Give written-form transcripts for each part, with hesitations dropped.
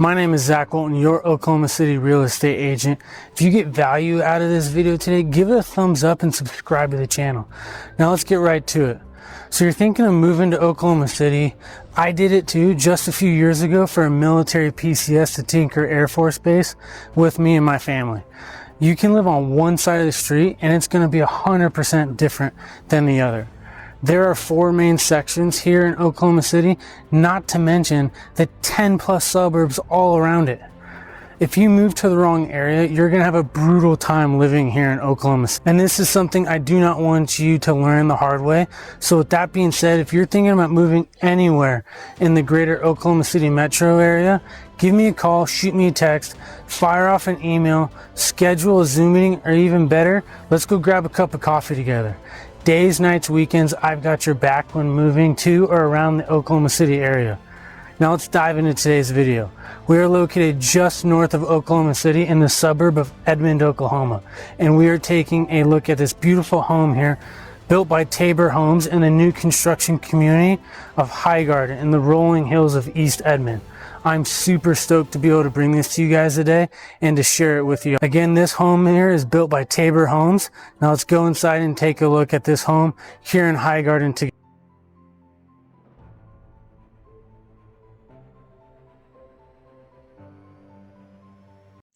My name is Zach Walton, your Oklahoma City real estate agent. If you get value out of this video today, give it a thumbs up and subscribe to the channel. Now let's get right to it. So you're thinking of moving to Oklahoma City. I did it too just a few years ago for a military PCS to Tinker Air Force Base with me and my family. You can live on one side of the street and it's going to be 100% different than the other. There are 4 main sections here in Oklahoma City, not to mention the 10 plus suburbs all around it. If you move to the wrong area, you're going to have a brutal time living here in Oklahoma City. And this is something I do not want you to learn the hard way. So with that being said, if you're thinking about moving anywhere in the greater Oklahoma City metro area, give me a call, shoot me a text, fire off an email, schedule a Zoom meeting, or even better, let's go grab a cup of coffee together. Days, nights, weekends, I've got your back when moving to or around the Oklahoma City area. Now let's dive into today's video. We are located just north of Oklahoma City in the suburb of Edmond, Oklahoma. And we are taking a look at this beautiful home here, built by Tabor Homes in the new construction community of Highgarden in the rolling hills of East Edmond. I'm super stoked to be able to bring this to you guys today and to share it with you. Again, this home here is built by Tabor Homes. Now let's go inside and take a look at this home here in Highgarden together.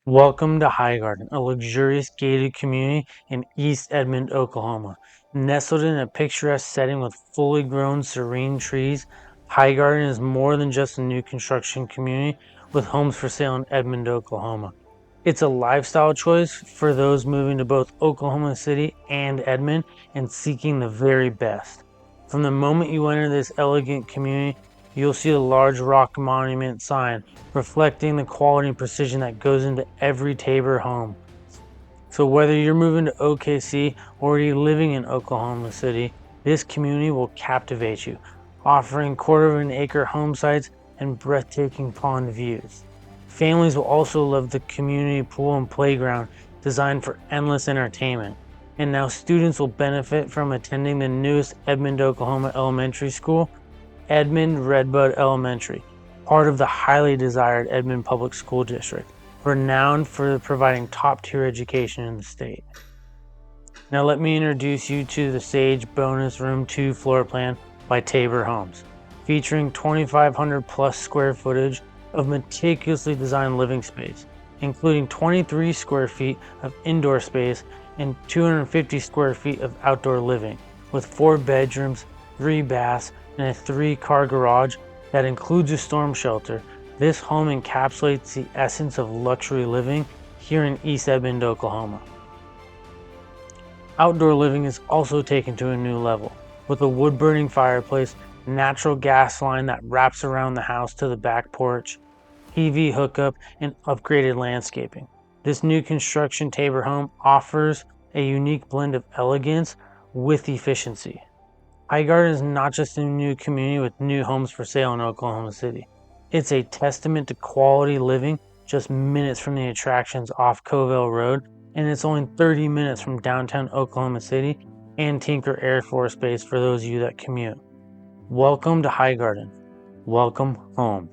Welcome to Highgarden, a luxurious gated community in East Edmond, Oklahoma. Nestled in a picturesque setting with fully grown serene trees, Highgarden is more than just a new construction community with homes for sale in Edmond, Oklahoma. It's a lifestyle choice for those moving to both Oklahoma City and Edmond and seeking the very best. From the moment you enter this elegant community, you'll see a large rock monument sign reflecting the quality and precision that goes into every Tabor home. So whether you're moving to OKC or already living in Oklahoma City, this community will captivate you, offering quarter-of-an-acre home sites and breathtaking pond views. Families will also love the community pool and playground designed for endless entertainment. And now students will benefit from attending the newest Edmond, Oklahoma elementary school, Edmond Redbud Elementary, part of the highly desired Edmond Public School District, renowned for providing top-tier education in the state. Now let me introduce you to the Sage Bonus Room 2 floor plan by Tabor Homes, featuring 2,500 plus square footage of meticulously designed living space, including 23 square feet of indoor space and 250 square feet of outdoor living, with 4 bedrooms, 3 baths, and a 3-car garage that includes a storm shelter. This home encapsulates the essence of luxury living here in East Edmond, Oklahoma. Outdoor living is also taken to a new level, with a wood-burning fireplace, natural gas line that wraps around the house to the back porch, EV hookup, and upgraded landscaping. This new construction Tabor home offers a unique blend of elegance with efficiency. Highgarden is not just a new community with new homes for sale in Oklahoma City. It's a testament to quality living just minutes from the attractions off Covell Road, and it's only 30 minutes from downtown Oklahoma City and Tinker Air Force Base for those of you that commute. Welcome to Highgarden. Welcome home.